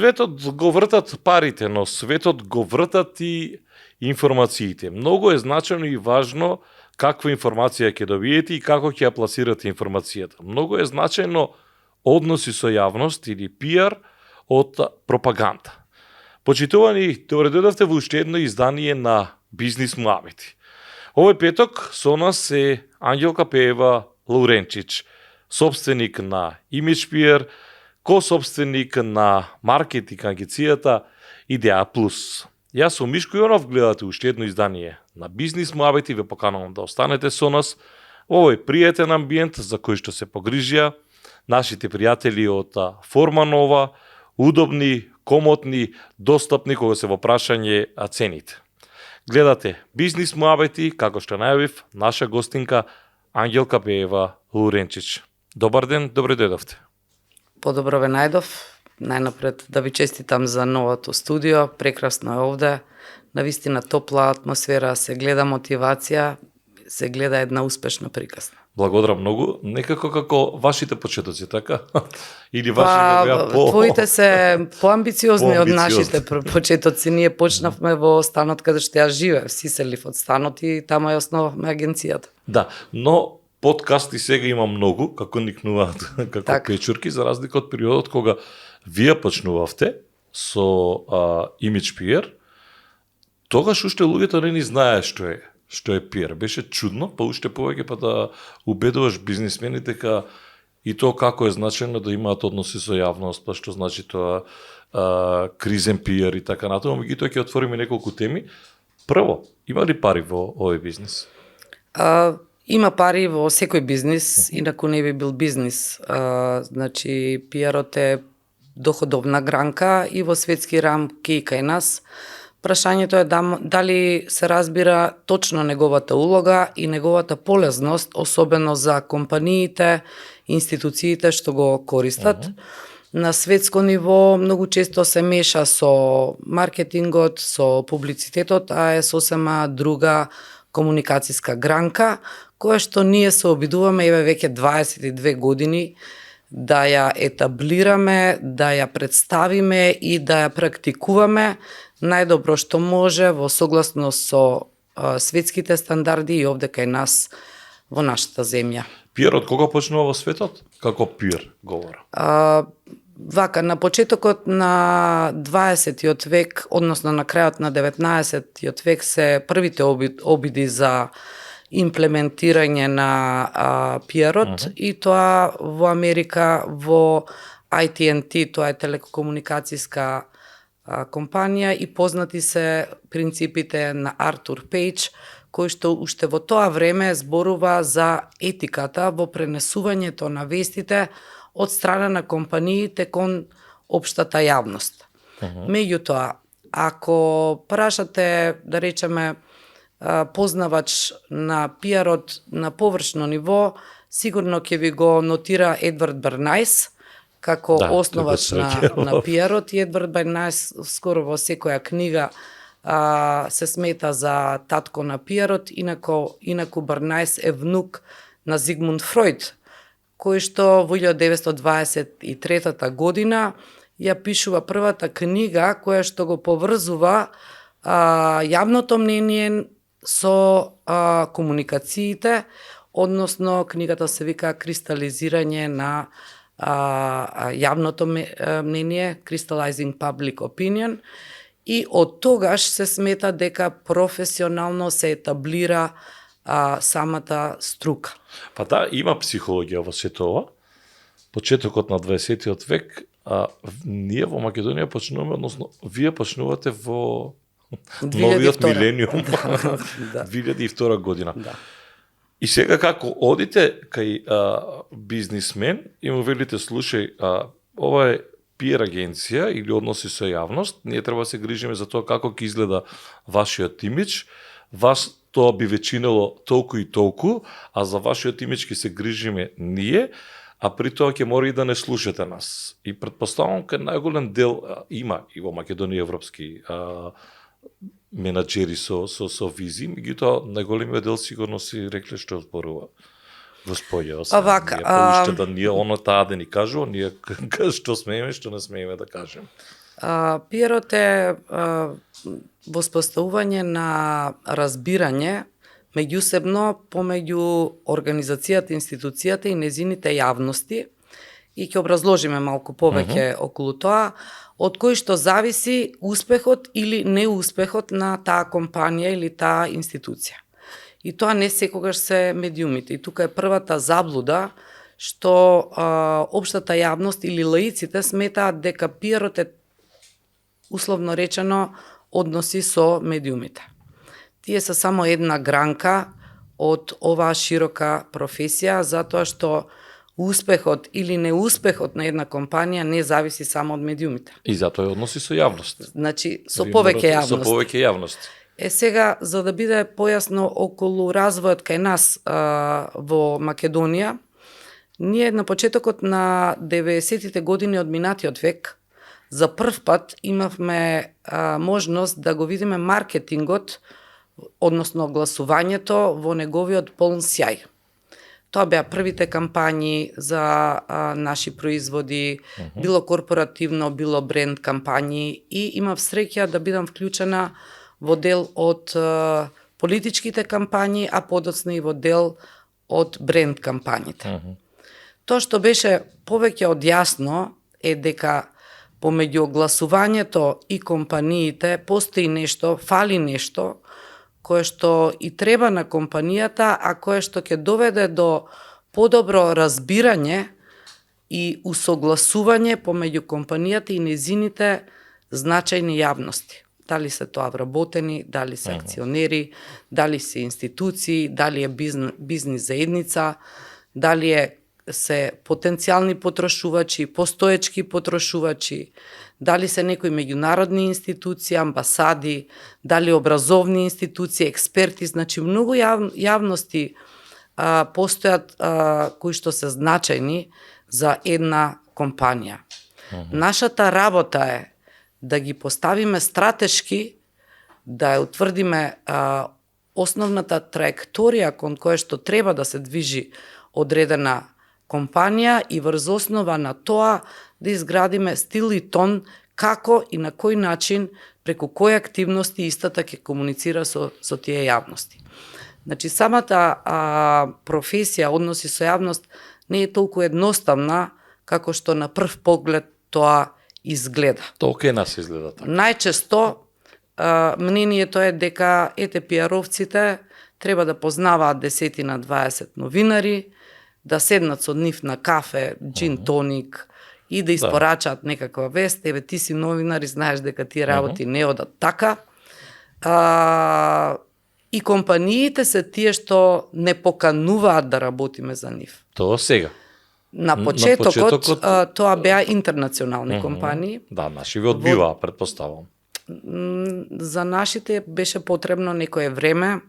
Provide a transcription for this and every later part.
Светот го вртат парите, но светот го вртат и информациите. Многу е значено и важно каква информација ќе добиете и како ќе ја пласирате информацијата. Многу е значено односи со јавност или PR од пропаганда. Почитувани, добредојдовте во уште едно издание на Бизнис муабети. Овој петок со нас е Ангелка Пеева Лауренчич, собственик на Image PR, ко-собственик на маркетинг агенцијата Идеја Плюс. Јас сум Мишко Јонов, гледате уште едно издание на Бизнис муабети, ве поканувам да останете со нас во овој пријатен амбиент за кој што се погрижија нашите пријатели од Форма Нова, удобни, комотни, достапни кога се во прашање цените. Гледате Бизнис муабети, како што најавив, наша гостинка Ангелка Пеева Лауренчич. Добар ден, добре дојдовте. Подобро ве најдов. Најнапред да ви честитам за новото студио, прекрасно е овде. Навистина топла атмосфера, се гледа мотивација, се гледа една успешна приказна. Благодарам многу. Некако како вашите почетоци, така? Или вашите беа по... Твоите се поамбициозни од нашите почетоци. Ние почнавме во станот каде што ја живеев, сиселив од станот и таму ја основавме агенцијата. Да, но подкасти сега има многу, како никнуваат како Так. печурки, за разлика од периодот кога вие почнувавте со Image PR, тогаш уште луѓето не ни знаеа што е PR. Беше чудно, па уште повеќе па да убедуваш бизнисмени дека и тоа како е значено да имаат односи со јавност, па што значи тоа кризен PR и така натаму, меѓутоа ќе отвориме неколку теми. Прво, има ли пари во овој бизнис? Има пари во секој бизнис, инаку не би бил бизнис. Значи, PR-от е доходовна гранка и во светски рамки и кај нас. Прашањето е дали се разбира точно неговата улога и неговата полезност, особено за компаниите, институциите што го користат. На светско ниво многу често се меша со маркетингот, со публицитетот, а е сосема друга комуникацијска гранка, која што ние се обидуваме еве веќе 22 години да ја етаблираме, да ја представиме и да ја практикуваме најдобро што може во согласност со светските стандарди и овде кај нас во нашата земја. PR од кога почнува во светот? Како PR говорам? Вака, на почетокот на 20-тиот век, односно на крајот на 19-тиот век се првите обиди за имплементирање на PR-от и тоа во Америка, во AT&T, тоа е телекомуникацијска компанија и познати се принципите на Артур Пејдж, кој што уште во тоа време зборува за етиката во пренесувањето на вестите од страна на компаниите кон општата јавност. Меѓутоа, ако прашате, да речеме, познавач на PR-от на површно ниво, сигурно ќе ви го нотира Едвард Бернајс, како основач на PR-от, и Едвард Бернајс скоро во секоја книга се смета за татко на PR-от, инаку Бернајс е внук на Зигмунд Фройд, кој што во 1923 година ја пишува првата книга која што го поврзува јавното мнение со комуникациите, односно книгата се вика Кристализирање на јавното мнение, Crystallizing Public Opinion, и од тогаш се смета дека професионално се етаблира самата струка. Па да, има психологија во сето ова. Почетокот на 20-тиот век, ние во Македонија почнуваме, односно, вие почнувате во новиот милениум, 2002 година. Да. И сега како одите кај бизнисмен и му велите, слушај, ова е PR агенција или односи со јавност, ние треба да се грижиме за тоа како ќе изгледа вашиот имидж, вас тоа би ве толку и толку, а за вашиот имидж ќе се грижиме ние, а при тоа ќе мора и да не слушате нас. И претпоставам кај најголем дел има и во Македонија европски менаџери со визии, меѓутоа најголемиот дел сигурно си рекле што зборува во спојува се. Вака, ние уште да ние оно таа да ни кажува, ние што смееме, што не смееме да кажеме. Пиерот е воспоставување на разбирање меѓусебно помеѓу организацијата, институцијата и незините јавности, и ќе образложиме малку повеќе околу тоа, од кој што зависи успехот или неуспехот на таа компанија или таа институција. И тоа не секогаш се медиумите. И тука е првата заблуда, што општата јавност или лаиците сметаат дека пиерот е, условно речено, односи со медиумите. Тие се само една гранка од оваа широка професија, затоа што успехот или неуспехот на една компанија не зависи само од медиумите. И затоа е односи со јавност. Значи, со повеќе јавност. Со повеќе јавност. Сега, за да биде појасно околу развојот кај нас во Македонија, ние на почетокот на 90-тите години од минатиот век, за прв пат имавме можност да го видиме маркетингот, односно гласувањето во неговиот полн сјај. Тоа беа првите кампањи за наши производи, било корпоративно, било бренд кампањи, и имав среќа да бидам вклучена во дел од политичките кампањи, а подоцна и во дел од бренд кампањите. Тоа што беше повеќе од јасно е дека помеѓу огласувањето и компаниите постои нешто, фали нешто, кое што и треба на компанијата, а кое што ќе доведе до подобро разбирање и усогласување помеѓу компанијата и незините значајни јавности. Дали се тоа вработени, дали се акционери, дали се институции, дали е бизнис заедница, дали се потенцијални потрошувачи, постоечки потрошувачи, дали се некои меѓународни институции, амбасади, дали образовни институции, експерти, значи многу јавности постојат кои што се значајни за една компанија. Нашата работа е да ги поставиме стратешки, да ја утврдиме основната траекторија кон која што треба да се движи одредена компанија и врз основа на тоа да изградиме стил и тон како и на кој начин, преку кои активности истата ќе комуницира со тие јавности. Значи, самата професија, односи со јавност, не е толку едноставна како што на прв поглед тоа изгледа. Тоа кај нас изгледа така. Најчесто мнението е дека пиаровците треба да познаваат 10-20 новинари, да седнат со нив на кафе, джин тоник и да испорачаат некаква вест. Еве, ти си новинар и знаеш дека тие работи не одат така. И компаниите се тие што не покануваат да работиме за нив. Тоа сега. На почетокот тоа беа интернационални компании. Да, наши ви одбиваа, претпоставам. За нашите беше потребно некое време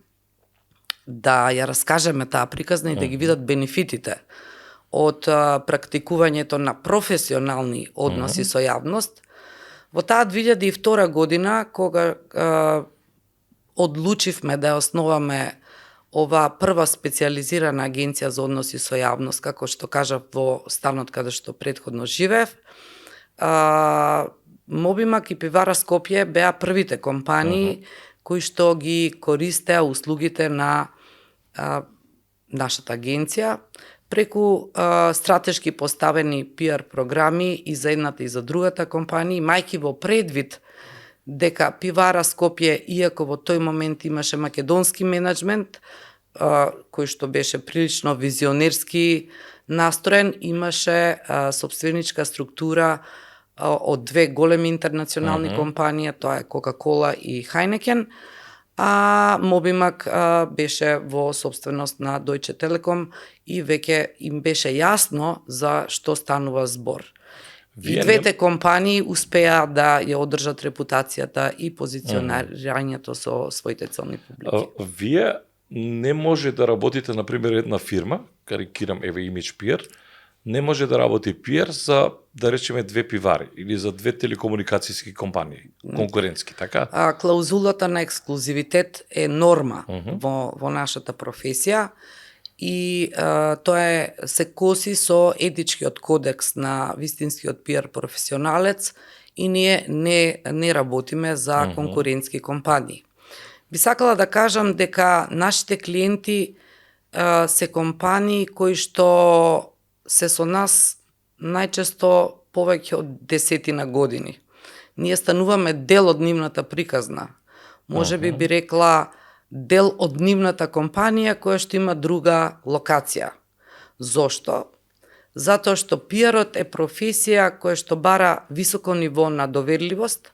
да ја раскажеме таа приказна и да ги видат бенефитите од практикувањето на професионални односи со јавност. Во таа 2002 година, кога одлучивме да ја основаме оваа прва специјализирана агенција за односи со јавност, како што кажав, во станот каде што претходно живеев, Мобимак и Пивара Скопје беа првите компании кои што ги користеа услугите на нашата агенција преку стратешки поставени пиар програми и за едната и за другата компанија, мајки во предвид дека Пивара Скопје, иако во тој момент имаше македонски менеджмент, кој што беше прилично визионерски настроен, имаше сопственичка структура од две големи интернационални компании, тоа е Кока-кола и Хайнекен, а Мобимак беше во собственост на Дојче Телеком и веќе им беше јасно за што станува збор. И двете компании успеа да ја одржат репутацијата и позиционирањето со своите целни публики. Вие не може да работите, например, една фирма, карикирам, еве Image PR, не може да работи пиар за, да речеме, две пивари или за две телекомуникацијски компании, конкурентски, така? Клаузулата на ексклузивитет е норма во нашата професија и тоа се коси со етичкиот кодекс на вистинскиот пиар професионалец и ние не работиме за конкурентски компании. Би сакала да кажам дека нашите клиенти се компании кои што се со нас најчесто повеќе од 10 години. Ние стануваме дел од нивната приказна. Може би рекла дел од нивната компанија која што има друга локација. Зошто? Затоа што пиарот е професија која што бара високо ниво на доверливост,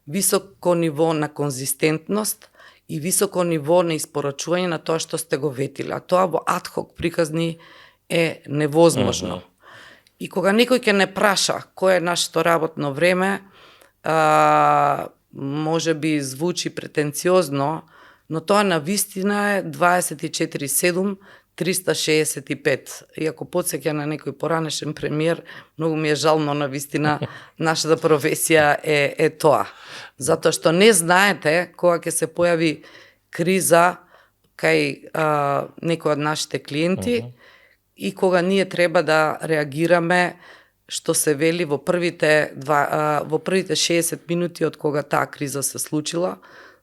високо ниво на конзистентност и високо ниво на испорачување на тоа што сте го ветиле. А тоа во адхок приказни е невозможно. И кога некој ќе не праша кој е нашето работно време, може би звучи претенциозно, но тоа на вистина е 24/7, 365. И ако подсеќа на некој поранешен премиер, многу ми е жално на вистина нашата професија е тоа. Затоа што не знаете кога ќе се појави криза кај некој од нашите клиенти и кога ние треба да реагираме, што се вели во првите 60 минути од кога таа криза се случила,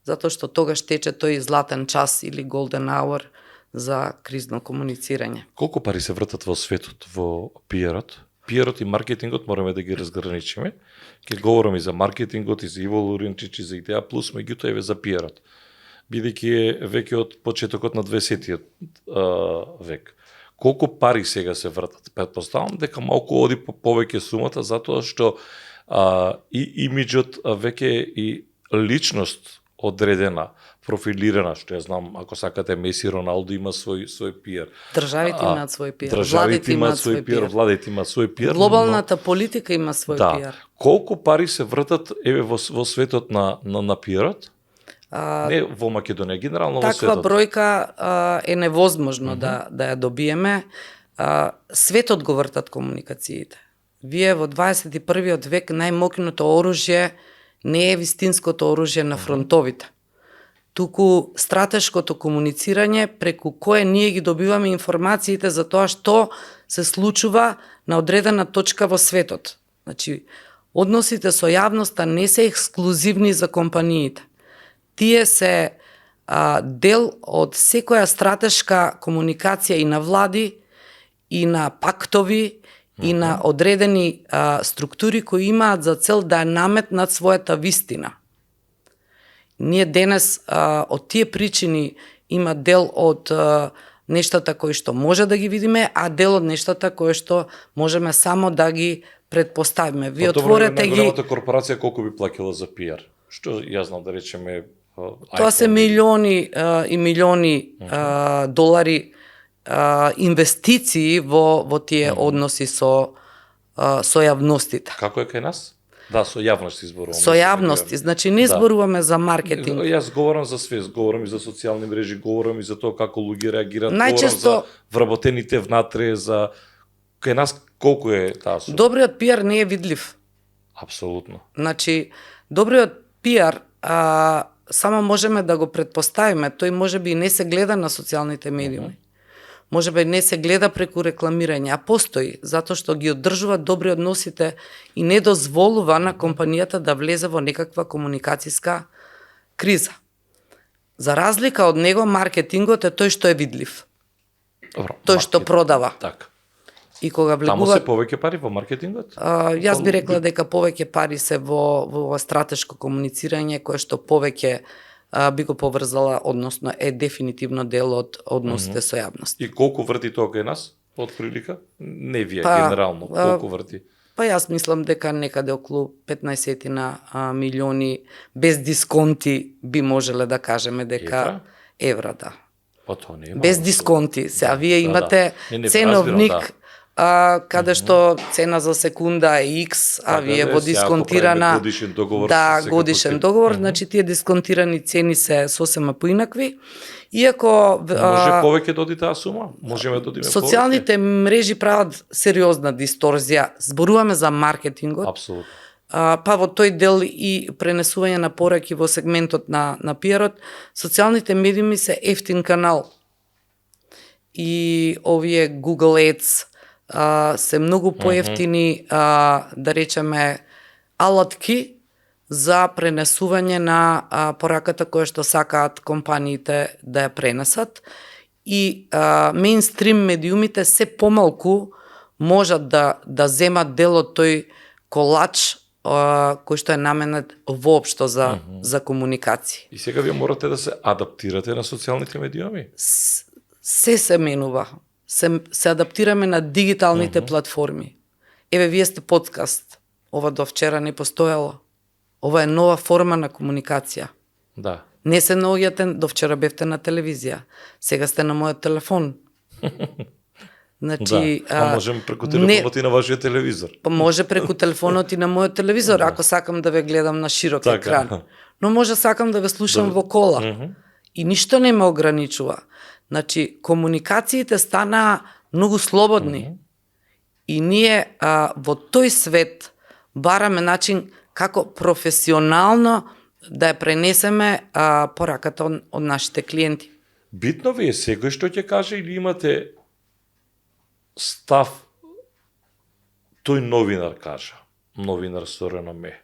затоа што тогаш тече тој златен час или golden hour за кризно комуницирање. Колку пари се вртат во светот во пиарот? Пиарот и маркетингот мораме да ги разграничиме. Ќе говорам и за маркетингот, и за Иво Луринчич, и за Идеја Плюс, меѓутоа еве за пиарот. Бидејќи е веќе од почетокот на 20 век. Колку пари сега се вртат? Претпоставам дека малку оди повеќе сумата, затоа што и имиджот веќе и личност одредена, профилирана, што ја знам, ако сакате, Меси, Роналдо има свој пиар. Државите имаат свој пиар. Државите имаат свој пиар, владите имаат свој пиар. Глобалната политика има свој пиар. Колку пари се вртат еве во светот на пиарот? Не во Македонија, генерално во светот. Таква бројка е невозможно да ја добиеме. Светот го вртат комуникациите. Вие во 21. век најмокното оружје не е вистинското оружје на фронтовите, туку стратешкото комуницирање преку кое ние ги добиваме информациите за тоа што се случува на одредена точка во светот. Значи, односите со јавноста не се ексклузивни за компаниите. Тие се дел од секоја стратешка комуникација и на влади, и на пактови, и на одредени структури кои имаат за цел да наметнат својата вистина. Ние денес од тие причини има дел од нештата кои што може да ги видиме, а дел од нештата кои што можеме само да ги предпоставиме. Ви отворете ги. Големата корпорација колку би плаќала за пиар? Што ја знам да речеме тоа се милиони и милиони долари инвестиции во тие односи со јавностите. Како е кај нас? Да, со јавност изборуваме. Со јавности, значи не зборуваме за маркетинг. Јас говорам за свест, говорам и за социјални мрежи, говорам и за тоа како луѓе реагираат, Најчесто... говорам за вработените внатре, за кај нас колку е таа сума? Добриот пиар не е видлив. Апсолутно. Значи, добриот пиар само можеме да го предпоставиме, тој можеби и не се гледа на социјалните медиуми. Можеби не се гледа преку рекламирање, а постои, затоа што ги одржува добри односите и не дозволува на компанијата да влезе во некаква комуникацијска криза. За разлика од него, маркетингот е тој што е видлив. Добро, тој што продава. Така. И кога влегува... Таму се повеќе пари во маркетингот? Јас би рекла дека повеќе пари се во стратешко комуницирање, кое што повеќе би го поврзала, односно е дефинитивно дел од односите со јавност. И колку врти тоа кај нас, од прилика? Не вие, генерално, колку врти? Па јас мислам дека некаде околу 15 милиони без дисконти би можеле да кажеме дека евра, да. Па тоа не е мало. Без дисконти. Сега вие имате ценовник каде што цена за секунда е X, а вие во дисконтирана годишен договор, годишен договор, значи тие дисконтирани цени се сосема поинакви. Иако може повеќе да оди таа сума, можеме да одиме повеќе. Социјалните мрежи прават сериозна дисторзија. Зборуваме за маркетингот. Апсолутно. Па во тој дел и пренесување на пораки во сегментот на пиарот, социјалните медиуми се ефтин канал. И овие Google Ads се многу поевтини, да речеме, алатки за пренесување на пораката која што сакаат компаниите да ја пренесат и меинстрим медиумите се помалку можат да земат дел од тој колач кој што е наменет воопшто за комуникација. И сега вие морате да се адаптирате на социјалните медиуми. Се менува. Се адаптираме на дигиталните платформи. Еве, вие сте подкаст. Ова до вчера не постоело. Ова е нова форма на комуникација. Да. Не се наоѓате, до вчера бевте на телевизија. Сега сте на мојот телефон. Значи, да, можем преку телефонот и на вашиот телевизор. Може преку телефонот и на мојот телевизор, ако сакам да ве гледам на широк екран. Но може сакам да ве слушам во кола. И ништо не ме ограничува. Значи, комуникациите станаа многу слободни. И ние во тој свет бараме начин како професионално да ја пренесеме пораката од нашите клиенти. Битно ви е секој што ќе каже или имате став тој новинар кажа, новинар со реноме,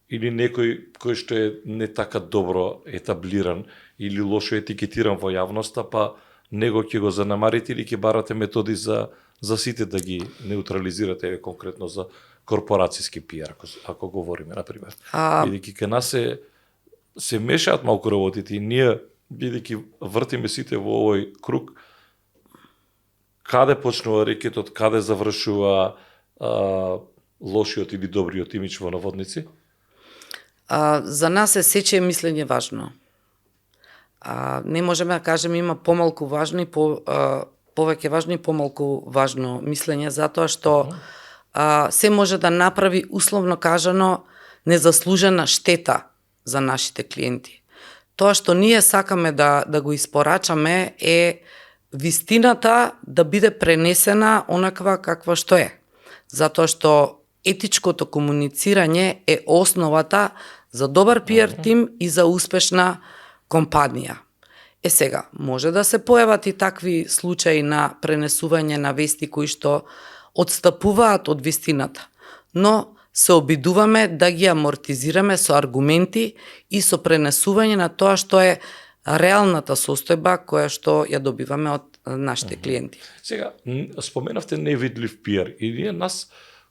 или некој кој што е не така добро етаблиран или лошо етикетиран во јавноста, па него ќе го занемарите или ќе барате методи за сите да ги неутрализирате, еве конкретно за корпорацијски пиар, ако говориме, например. Бидејќи кај нас се мешаат малку работите и ние, бидејќи вртиме сите во овој круг, каде почнува рекетот, каде завршува лошиот или добриот имидж во наводници? За нас е сече мислење важно. Не можеме да кажеме има помалку важно и повеќе важно и помалку важно мислење, затоа што се може да направи, условно кажано, незаслужена штета за нашите клиенти. Тоа што ние сакаме да го испорачаме е вистината да биде пренесена онаква каква што е. Затоа што етичкото комуницирање е основата за добар пиар тим и за успешна компанија. Сега, може да се појават и такви случаи на пренесување на вести кои што одстапуваат од вистината, но се обидуваме да ги амортизираме со аргументи и со пренесување на тоа што е реалната состојба која што ја добиваме од нашите клиенти. Сега, споменавте невидлив пиар и ние нас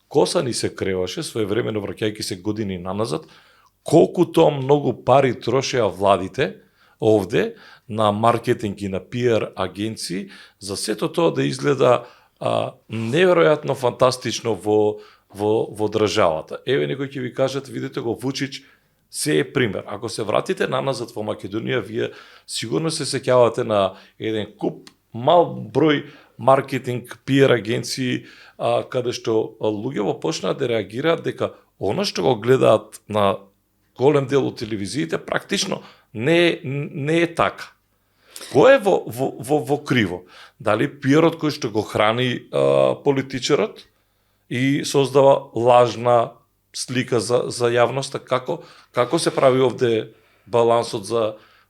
коса ни се креваше своевремено враќајќи се години наназад, колку тоа многу пари трошеа владите овде на маркетинг и на пиар агенции за сето тоа да изгледа неверојатно фантастично во државата. Еве некој ќе ви кажат, видите го Вучич, се е пример. Ако се вратите наназад во Македонија, вие сигурно се сеќавате на еден куп мал број маркетинг, пиар агенции, каде што луѓето почнаа да реагираат дека она што го гледаат на голем дел од телевизиите практично не е така. Кој е во криво? Дали пиарот кој што го храни политичарот и создава лажна слика за јавноста, како се прави овде балансот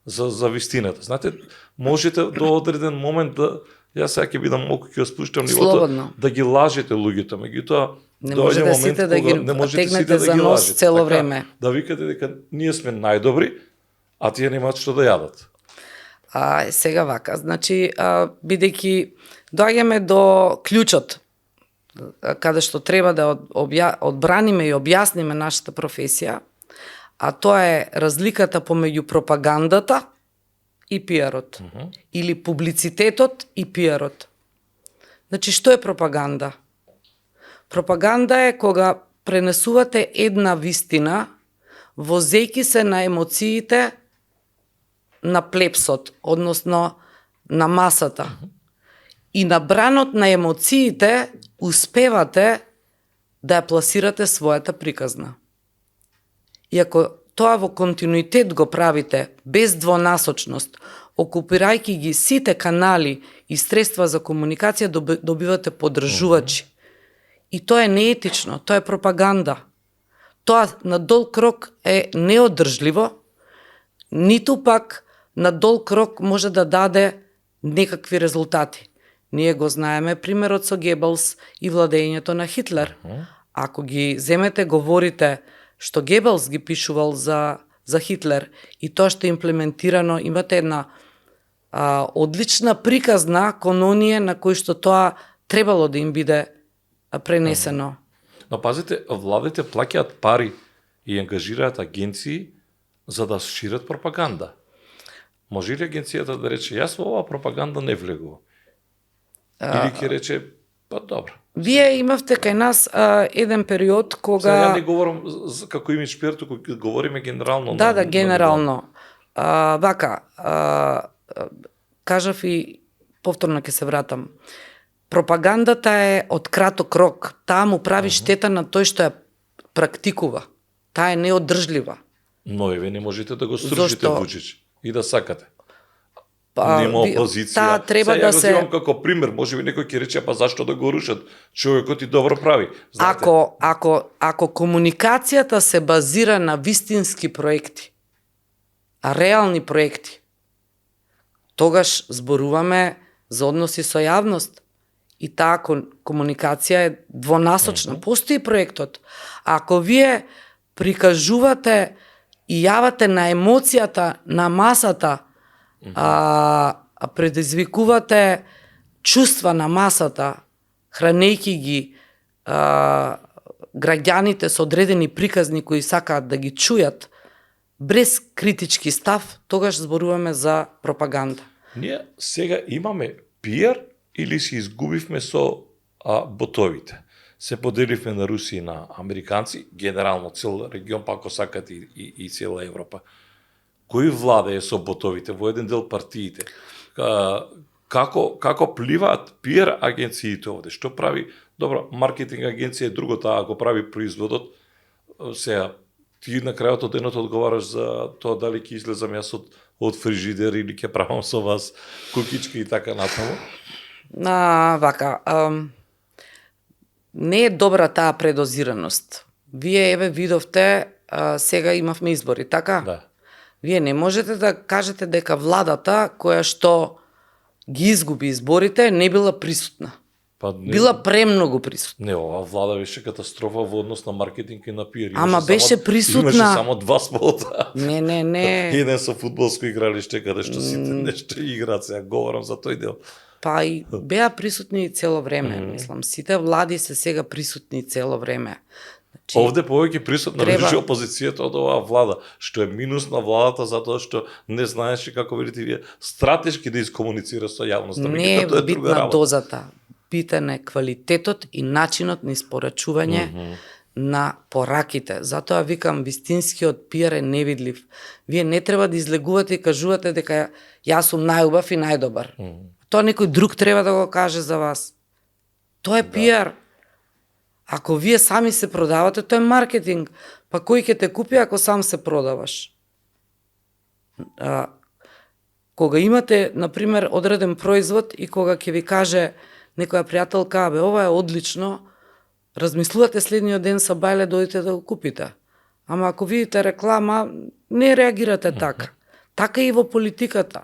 за вистината? Знаете, можете до одреден момент да, јас сега ќе бидам малку ќе спуштам нивото, да ги лажете луѓето, меѓутоа не можете сите да ги тегнете за нос цело време. Да викате дека ние сме најдобри, а тие немаат што да јадат. Сега вака, значи, бидејќи доаѓаме до клjučот, каде што треба да одбраниме и објасниме нашата професија, а тоа е разликата помеѓу пропагандата и пиарот. Или публицитетот и пиарот. Значи, што е пропаганда? Пропаганда е кога пренесувате една вистина возејќи се на емоциите на плепсот, односно на масата. И на бранот на емоциите успевате да ја пласирате својата приказна. И ако тоа во континуитет го правите, без двонасочност, окупирајќи ги сите канали и средства за комуникација, добивате поддржувачи. И тоа е неетично, тоа е пропаганда. Тоа на долг рок е неодржливо, ниту пак на долг рок може да даде некакви резултати. Ние го знаеме примерот со Гебелс и владењето на Хитлер. Ако ги земете, говорите што Гебелс ги пишувал за Хитлер и тоа што е имплементирано, имате една одлична приказна кон оние на кои што тоа требало да им биде пренесено. Но пазите, владите плаќаат пари и ангажираат агенции за да шират пропаганда. Може ли агенцијата да рече, јас во оваа пропаганда не влегувам? Или ќе рече, па добро. Вие имавте кај нас еден период кога... Сега ја не говорам како имидж пиар, туку говориме генерално. Да, генерално. Кажав и повторно ќе се вратам. Пропагандата е од краток рок. Таа му прави штета на тој што ја практикува. Таа е неодржлива. Но еве не можете да го струшите Вучич и да сакате. Па, нема опозиција. Таа треба да се... Ја го како пример, можеби некој ќе рече, па зашто да го рушат? Човекот и добро прави. Знаете? Ако комуникацијата се базира на вистински проекти, реални проекти, тогаш зборуваме за односи со јавност. И таа комуникација е двонасочна. Постои проектот. Ако вие прикажувате и јавате на емоцијата на масата, предизвикувате чувства на масата, хранејќи ги граѓаните со одредени приказни кои сакаат да ги чујат, без критички став, тогаш зборуваме за пропаганда. Ние сега имаме пиар или си изгубивме со ботовите? Се поделивме на руси и на американци, генерално цел регион, па ако сакат и цела Европа. Кој владее со ботовите, во еден дел партиите? Како пливаат пиар агенциите овде? Што прави? Добро, маркетинг агенција е друго, таа го прави производот. Сега, ти на крајот од денот одговараш за тоа дали ќе излезам јас од фрижидер или ќе правам со вас кукички и така натаму. Не е добра таа предозираност. Вие еве видовте, сега имавме избори, така? Да. Вие не можете да кажете дека владата која што ги изгуби изборите не била присутна. Била премногу присутна. Не, ова влада беше катастрофа во однос на маркетинг и на пиар. Ама беше присутна. Имаше само 2 спота. Не. Еден со фудбалско игралиште каде што сите нешто играат, сега говорам за тој дел. Па и беа присутни цело време, мислам. Сите влади се сега присутни цело време. Значи, овде повеќе присутна беше опозицијата од оваа влада, што е минус на владата затоа што не знаеше како видите вие стратешки да искомуницира со јавноста. Не е битна дозата. Битен е квалитетот и начинот на испорачување на пораките. Затоа викам, вистинскиот пиар е невидлив. Вие не треба да излегувате и кажувате дека јас сум најубав и најдобар. Тоа некој друг треба да го каже за вас. Тоа е пиар. Ако вие сами се продавате, тоа е маркетинг. Па кој ќе те купи ако сам се продаваш? Кога имате, например, одреден производ и кога ќе ви каже некоја пријателка, ова е одлично, размислувате следниот ден са бајле, дојдете да го купите. Ама ако видите реклама, не реагирате така. Така и во политиката.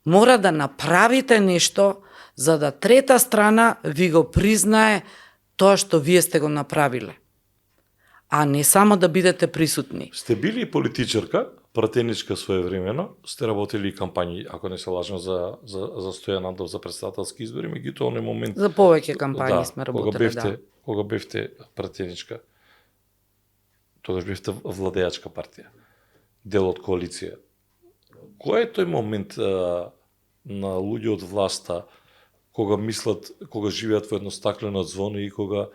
Мора да направите нешто за да трета страна ви го признае тоа што вие сте го направиле. А не само да бидете присутни. Сте били политичарка, пратеничка своевремено, сте работили и кампањи, ако не се лажам, за Стојан Андов за претседателски избори, меѓутоа оној момент... За повеќе кампањи сме работели, кога бевте пратеничка, тогаш бевте владеачка партија, дел од коалиција. Кој е тој момент на луѓе од власта, кога мислат, кога живеат во едно стаклено звоно и кога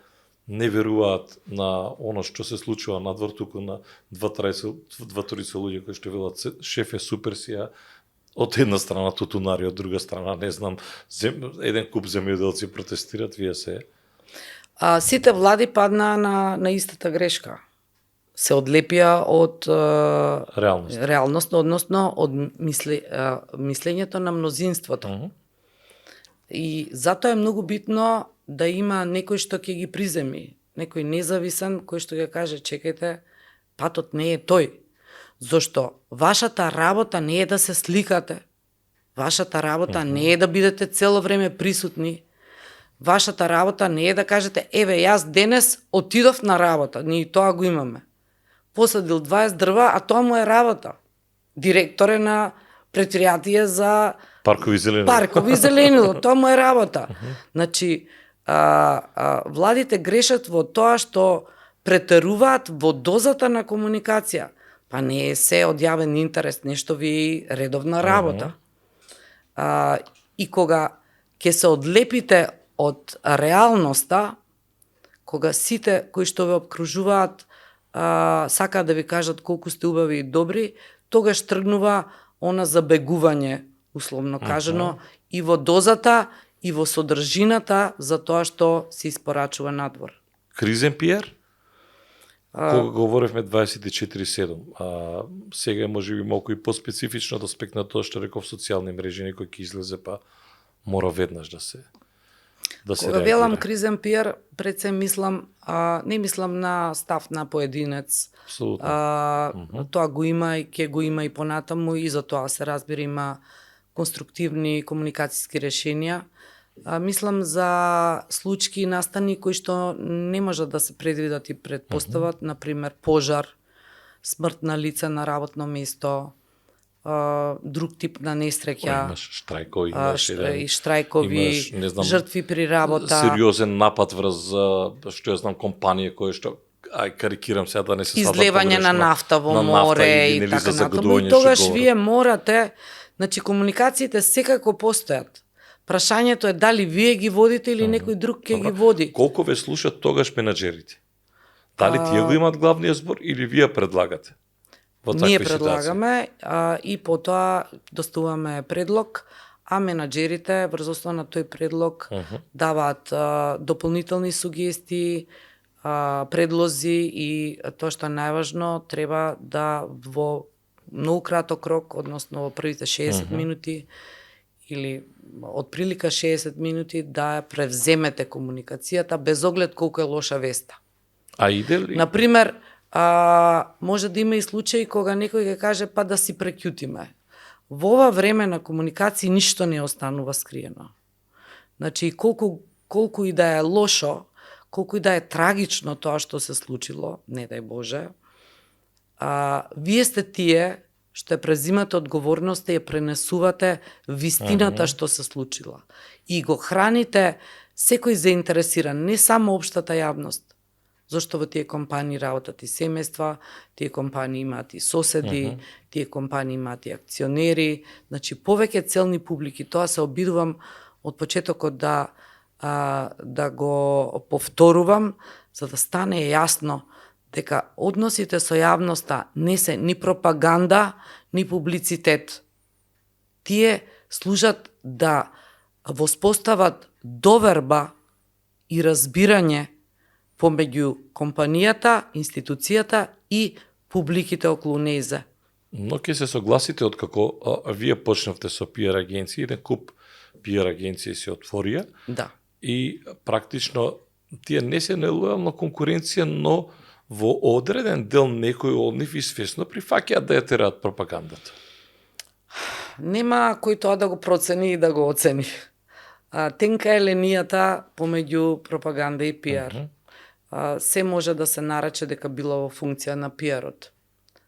не веруваат на оно што се случува надвор, туку на два-тројца луѓе кои што велат шеф е супер сија, од една страна тутунари, од друга страна, не знам, еден куп земјоделци протестират, вие се... Сите влади паднаа на истата грешка. Се одлепија од реалност, односно од мислењето на мнозинството. И затоа е многу битно да има некој што ќе ги приземи, некој независен кој што ќе каже чекајте, патот не е тој. Зошто вашата работа не е да се сликате. Вашата работа не е да бидете цело време присутни. Вашата работа не е да кажете еве јас денес отидов на работа, ние тоа го имаме. посадил 20 дрва, а тоа му е работа. Директор е на предпријатие за Паркови зеленило. паркови зеленило, тоа му е работа. Значи, владите грешат во тоа што претеруваат во дозата на комуникација. Па не е се од јавен интерес, нешто ви е редовна работа. И кога ќе се одлепите од реалноста, кога сите кои што ве обкружуваат сакаат да ви кажат колку сте убави и добри, тогаш тргнува она забегување, условно кажано, и во дозата, и во содржината за тоа што се испорачува надвор. Кризен пиар? Кога говоревме 24/7, сега може би малку и поспецифично да спекна тоа што реков социјални мрежи, некој ќе излезе па мора веднаш да се Кога велам кризен пиар, пред се мислам, не мислам на став на поединец. Тоа го има и ќе го има и понатаму и за тоа се разбира има конструктивни комуникацијски решенија. Мислам за случаи и настани кои што не можат да се предвидат и предпостават, например пожар, смрт на лице на работно место, друг тип на несреќа. Имаш штрајкови, имаш и штрајкови, жртви при работа. Сериозен напад врз, што ја знам, компанија која што карикирам сега да не се сватам излевање на нафта во море и така натаму. И тогаш вие морате, значи комуникациите секако постојат. Прашањето е дали вие ги водите или некој друг ќе ги води. Колку ве слушат тогаш менаџерите? Дали тие го имаат главниот збор или вие предлагате? Ние предлагаме и потоа доставуваме предлог, а менаџерите врз основа на тој предлог даваат дополнителни сугестии, предлози и тоа што е најважно, треба да во многу краток рок, односно во првите 60 минути или од прилика 60 минути да превземете комуникацијата без оглед колку е лоша веста. А иде ли? Например, може да има и случаи кога некој ќе каже па да си прекјутиме. Во ова време на комуникација ништо не останува скриено. Значи, колку и да е лошо, колку и да е трагично тоа што се случило, не дај Боже, вие сте тие што ја презимате одговорноста и ја пренесувате вистината што се случила. И го храните секој заинтересиран, не само општата јавност. Зошто во тие компании работат и семејства, тие компании имаат и соседи, тие компании имаат и акционери, значи повеќе целни публики. Тоа се обидувам од почетокот да го повторувам, за да стане јасно дека односите со јавноста не се ни пропаганда, ни публицитет. Тие служат да воспостават доверба и разбирање помеѓу компанијата, институцијата и публиките околу нејзе. Но ќе се согласите откако вие почнавте со пиар агенции, еден куп пиар агенции се отворија. Да. И практично тие не се нелојална конкуренција, но во одреден дел некој од нив и свесно прифаќаат да ја тераат пропагандата. Нема кој тоа да го процени и да го оцени. Тенка е линијата помеѓу пропаганда и пиар. Се може да се нарече дека било во функција на пиарот.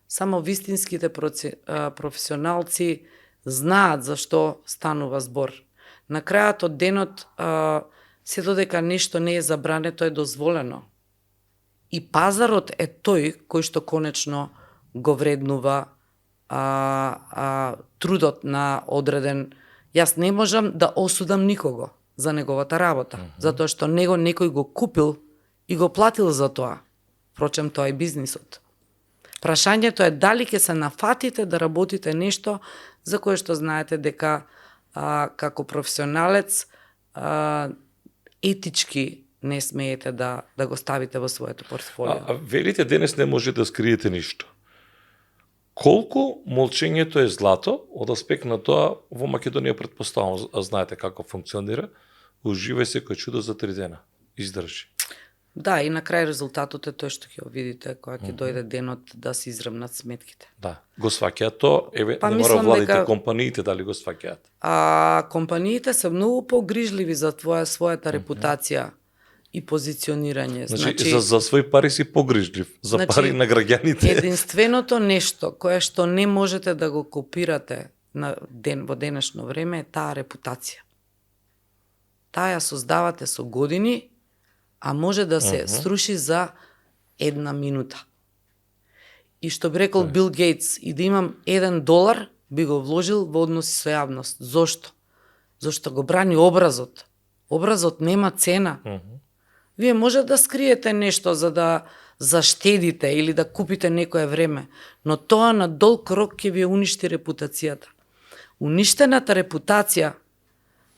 Само вистинските професионалци знаат за што станува збор. На крајот од денот, се додека нешто не е забрането, е дозволено. И пазарот е тој кој што конечно го вреднува трудот на одреден. Јас не можам да осудам никого за неговата работа, затоа што него некој го купил и го платил за тоа. Впрочем, тоа е бизнисот. Прашањето е дали ќе се нафатите да работите нешто за кое што знаете дека како професионалец етички не смеете да го ставите во своето портфолио. Велите денес не може да скриете ништо. Колку молчењето е злато, од аспект на тоа, во Македонија претпоставам, знаете како функционира, уживај секој чудо за 3 дена. Издржи. Да, и на крај резултатот е тој што ќе го видите кога ќе дојде денот да се израмнат сметките. Да, го сваќаат то, не мора владите, компаниите дали го сваќаат? Компаниите се многу погрижливи за својата репутација. и позиционирање. Значи за свои пари си погрижлив, за пари на граѓаните. Единственото нешто кое што не можете да го копирате во денешно време е таа репутација. Таа ја создавате со години, а може да се сруши за 1 минута. И што би рекол Бил Гейтс, и да имам $1, би го вложил во односи со јавност. Зошто? Зошто го брани образот. Образот нема цена. Вие може да скриете нешто за да заштедите или да купите некое време, но тоа на долг рок ќе ви уништи репутацијата. Уништената репутација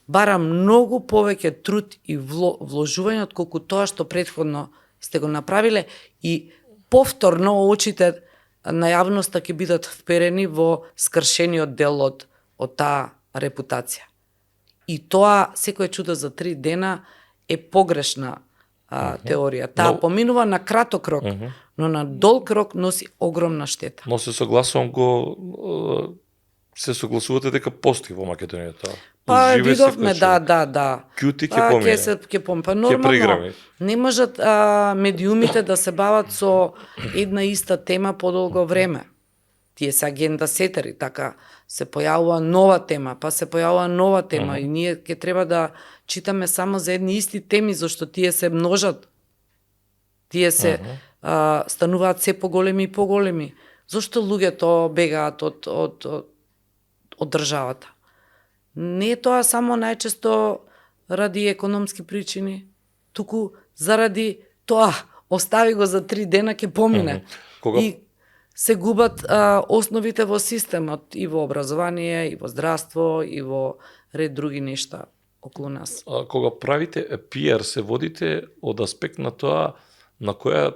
бара многу повеќе труд и вложување отколку тоа што претходно сте го направиле и повторно очите на јавноста ќе бидат вперени во скршениот дел од таа репутација. И тоа секој чудо за 3 дена е погрешна теорија. Таа поминува на краток рок, но на долг рок носи огромна штета. Но се согласувате дека постои во Македонија тоа. Па видовме, да. Кјути ќе помине. Ќе помпа нормално. Не можат медиумите да се бават со една иста тема подолго време. Тие се агенда сетери, така се појавува нова тема, па се појавува нова тема и ние ќе треба да читаме само за едни исти теми, зашто тие се множат. Тие се стануваат се поголеми и поголеми. Зошто луѓето бегаат од државата? Не е тоа само најчесто ради економски причини, туку заради тоа остави го за 3 дена ќе помине. И се губат основите во системот и во образование, и во здравство, и во ред други нешта околу нас. Кога правите PR, се водите од аспект на тоа на која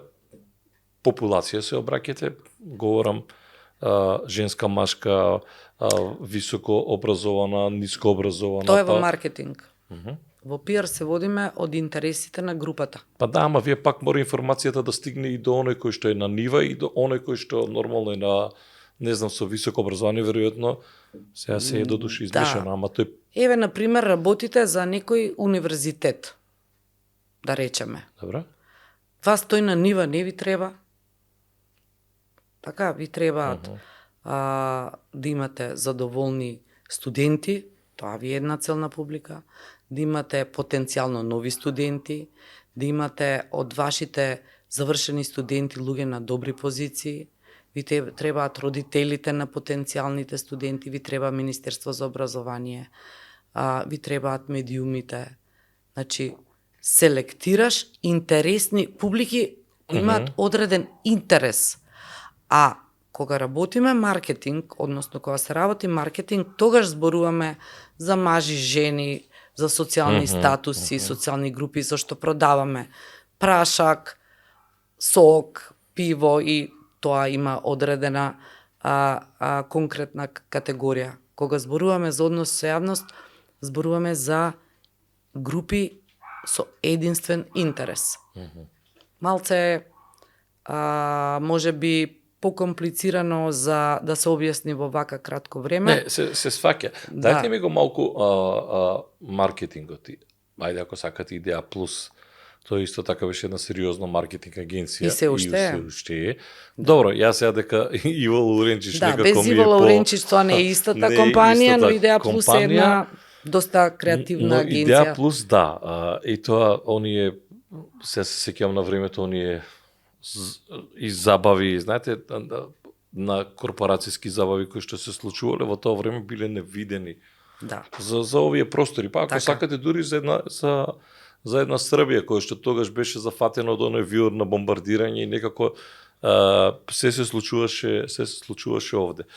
популација се обраќате? Говорам женска, машка, високо образована, ниско образована. Тоа е во маркетинг. Во PR се водиме од интересите на групата. Па да, ама вие пак мора информацијата да стигне и до оној кој што е на нива и до оној кој што нормално е на, не знам, со високо образование, веројатно сега се е до души измешано, ама тој... Еве, например, работите за некој универзитет, да речеме. Добра. Вас тој на нива не ви треба. Така, ви требаат да имате задоволни студенти, тоа ви е една целна публика, да имате потенцијално нови студенти, да имате од вашите завршени студенти луѓе на добри позиции, ви требаат родителите на потенцијалните студенти, ви треба Министерство за образование, ви требаат медиумите. Значи, селектираш интересни публики кои имаат одреден интерес. А кога работиме маркетинг, односно кога се работи маркетинг, тогаш зборуваме за мажи, жени, за социјални статуси, социјални групи, зашто продаваме прашак, сок, пиво и тоа има одредена конкретна категорија. Кога зборуваме за однос со јавност, зборуваме за групи со единствен интерес. Малце може би покомплицирано за да се објасни во вака кратко време. Не, се сваќа. Дајте ми го малку маркетингот. Ајде, ако сакате Идеја Плюс, тоа исто така беше една сериозна маркетинг агенција. И се уште е. Добро, јас сега дека Иво Лауренчич некако ми е без Иво Лауренчич тоа не е истата компанија, но Идеја Плюс е една доста креативна агенција. Идеја Плюс, да. И тоа, оние, се сеќавам на времето, оние и забави, знаете, на корпорацијски забави кои што се случувале во тоа време биле невидени. Да. За овие простори. Па ако сакате дури за една Србија која што тогаш беше зафатена од оној виор на бомбардирање и некако се случуваше овде.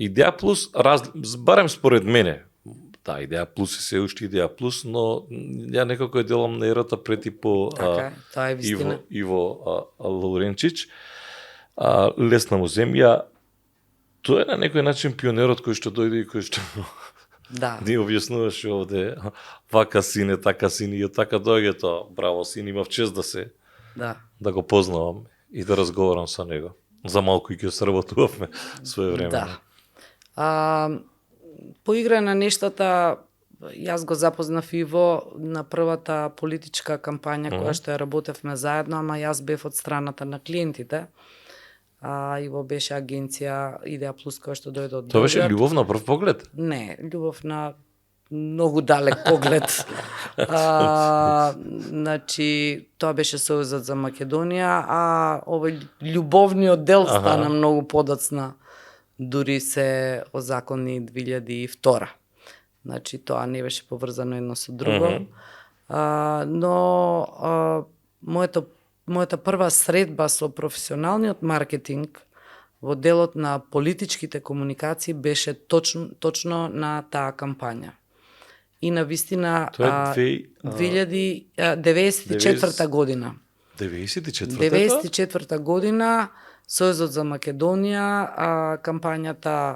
Идеја Плюс, барем според мене, да, Идеја Плюс е се уште Идеја Плюс, но ја некако ја делам на ерата пред и по тоа е вистина. Иво Лауренчич. Лесна му земја. Тоа е на некој начин пионерот кој што дојде и кој што ни објаснуваше овде вака сине, така сини и така дојде тоа. Браво, син, имав чест да го познавам и да разговарам со него. За малку и ќе сработувавме своевремено. Да. По игра на нештата, Јас го запознав Иво на првата политичка кампања која што ја работевме заедно, ама јас бев од страната на клиентите. А Иво беше агенција Идеја Плюс која што дојде од Тоа беше Белград. љубов на прв поглед? Не, љубов на многу далек поглед. Значи, тоа беше Сојузот за Македонија, а овој љубовниот дел стана многу подоцна. Дури се озакони 2002. Значи, тоа не беше поврзано едно со друго. Но мојата прва средба со професионалниот маркетинг во делот на политичките комуникации беше точно на таа кампања. И на вистина Тоа е 94 година. 94 година Сојузот за Македонија, кампањата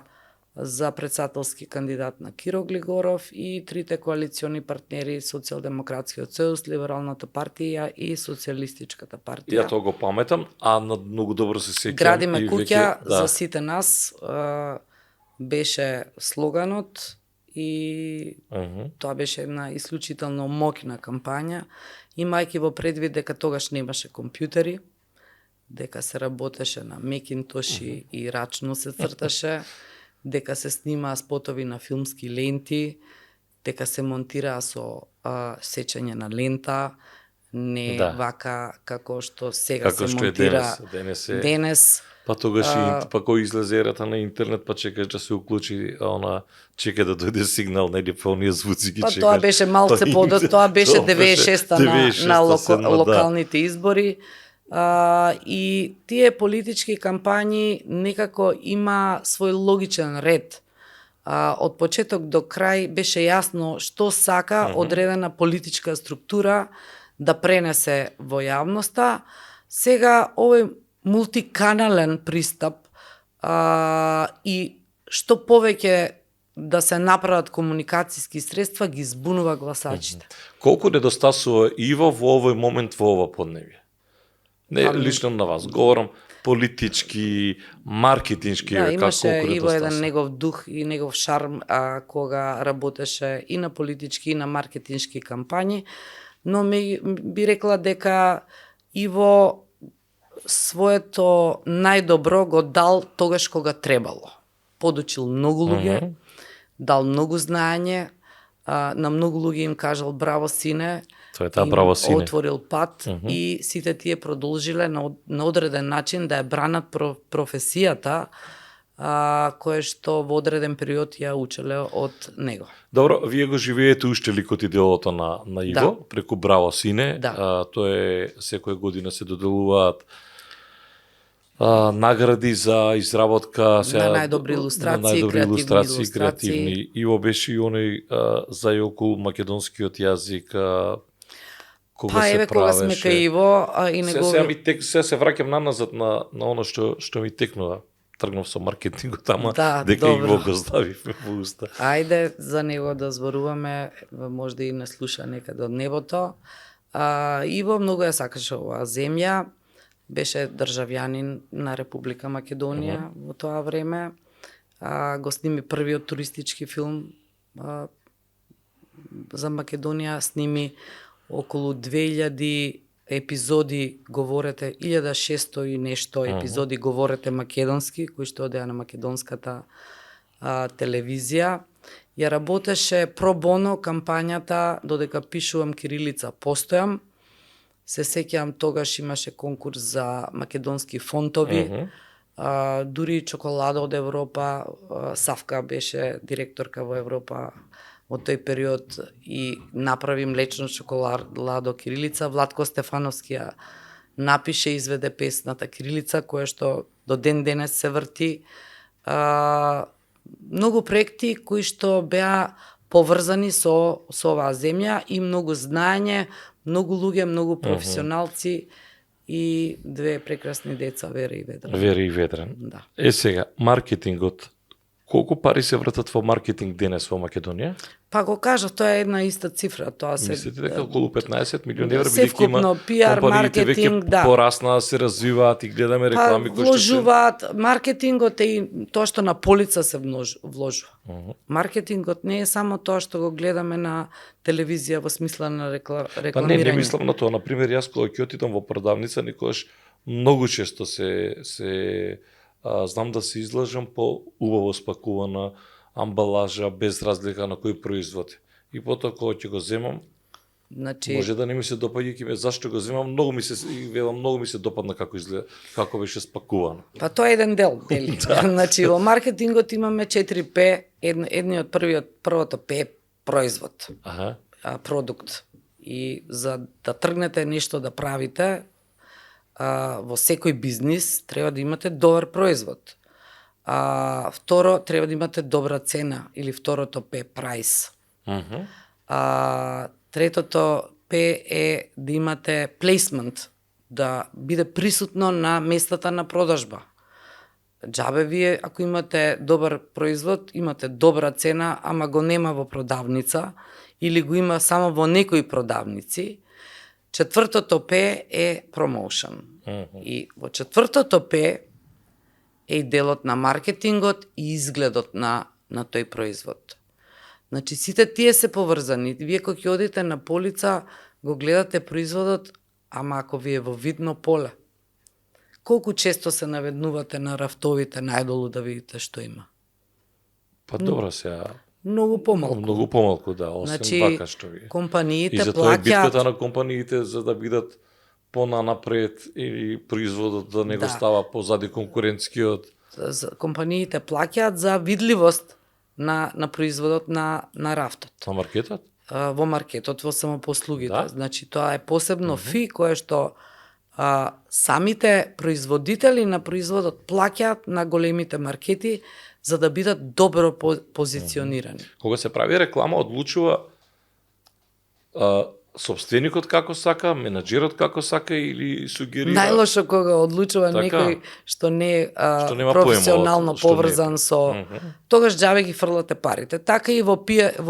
за председателски кандидат на Киро Глигоров и трите коалициони партнери Социјалдемократскиот сојуз, Либералната партија и Социјалистичката партија. Ја тоа го паметам, а многу добро се сеќавам. Градиме куќа за сите нас беше слоганот и тоа беше една исклучително моќна кампања, имајќи во предвид дека тогаш немаше компјутери, дека се работеше на Мекинтоши и рачно се црташе, дека се снимаа спотови на филмски ленти, дека се монтираа со сечење на лента, не вака како што сега се монтира денес. Па тогаш па кој излезе ерата на интернет, па чекаш да се уклучи чека да дојде сигнал, нели па оние звуци ги чекаш. Па тоа беше малце тоа беше 96-та на локалните избори. И тие политички кампањи некако има свој логичен ред. Од почеток до крај беше јасно што сака одредена политичка структура да пренесе во јавноста. Сега овој мултиканален пристап и што повеќе да се направат комуникацијски средства ги збунува гласачите. Колку недостасува Иво во овој момент во ова подневје? Не лично на вас, говорам политички, маркетиншки, да, имаше Иво еден негов дух и негов шарм кога работеше и на политички и на маркетиншки кампањи, но би рекла дека Иво своето најдобро го дал тогаш кога требало. Подучил многу луѓе, дал многу знаење, на многу луѓе им кажал браво сине, Тоа е таа браво сине. Отворил пат и сите тие продолжиле на одреден начин да ја бранат професијата кое што во одреден период ја учеле од него. Добро, вие го живеете уште ликот и делото на Иво, преку Браво сине. Тоа е секоја година се доделуваат награди за изработка на најдобри илустрации, креативни. Иво беше и оној зајокул македонскиот јазик кога се правеше. Кога сме кај Иво и негови... се враќам наназад на оно што ми текнува. Тргнав со маркетингот, ама дека Иво го ставивме во уста. Ајде за него да зборуваме, можда и не слуша некаде од небото. Иво многу ја сакаше оваа земја, беше државјанин на Република Македонија во тоа време. Го сними првиот туристички филм за Македонија, сними околу 2000 епизоди говорете, 1600 и нешто епизоди говорете македонски, кои што одеа на македонската телевизија. Ја работеше про боно кампањата додека пишувам кирилица постојам. Се сеќавам тогаш имаше конкурс за македонски фонтови. Дури чоколада од Европа, Савка беше директорка во Европа во тој период и направи млечно чоколадо кирилица. Владко Стефановски ја напише, изведе песната кирилица, која што до ден денес се врти. Многу проекти кои што беа поврзани со оваа земја и многу знаење, многу луѓе, многу професионалци и две прекрасни деца, Вера и Ведран. Вера и Ведран. Да. Сега, маркетингот. Колку пари се вратат во маркетинг денес во Македонија? Па го кажав, тоа е една иста цифра. Тоа се Мислите дека околу 15 милиони евра се бидејќи има вкупно пиар, компаниите веќе маркетинг, да. порасна, се развиваат и гледаме реклами кои што се вложуваат, маркетингот е и тоа што на полица се вложува. Маркетингот не е само тоа што го гледаме на телевизија во смисла на Па рекламирање. не мислам на тоа. Например, јас кога ќе отидам во продавница, никогаш многу често знам да се излажам по убаво спакувана амбалажа, без разлика на кој производ. И потоа кога ќе го земам, Значи, може да не ми се допаѓа, ќе ме зашто го земам, многу ми се допадна како изгледа, како беше спакувано. па тоа е еден дел, дели. Значи, во маркетингот имаме 4П, едниот првото П е производ, Аха. продукт. И за да тргнете нешто да правите, во секој бизнис треба да имате добар производ. Второ, треба да имате добра цена, или второто П, прайс. Третото П е да имате плейсмент, да биде присутно на местата на продажба. Џабе вие, ако имате добар производ, имате добра цена, ама го нема во продавница, или го има само во некои продавници. Четвртото П е промоушен. И во четвртото П е и делот на маркетингот и изгледот на тој производ. Значи, сите тие се поврзани. Вие кога ќе одите на полица, го гледате производот, ама ако ви е во видно поле. Колку често се наведнувате на рафтовите најдолу да видите што има? Па добро сега. Многу помалку. Многу помалку, да, освен Значи, вака што ви. компаниите И затоа е битката плаќаат. на компаниите за да бидат понанапред или производот да не го Да. става позади конкурентскиот. Компаниите плаќаат за видливост на производот на рафтот. На маркетот? Во маркетот, во самопослугите. Да. Значи, тоа е посебно фи кое што самите производители на производот плаќаат на големите маркети за да бидат добро позиционирани. Кога се прави реклама, одлучува собственикот како сака, менаџерот како сака или сугерира? Најлошо кога одлучува Така. некој што не е Што нема професионално поема од- што не е. поврзан со... Тогаш џабе ги фрлате парите. Така и во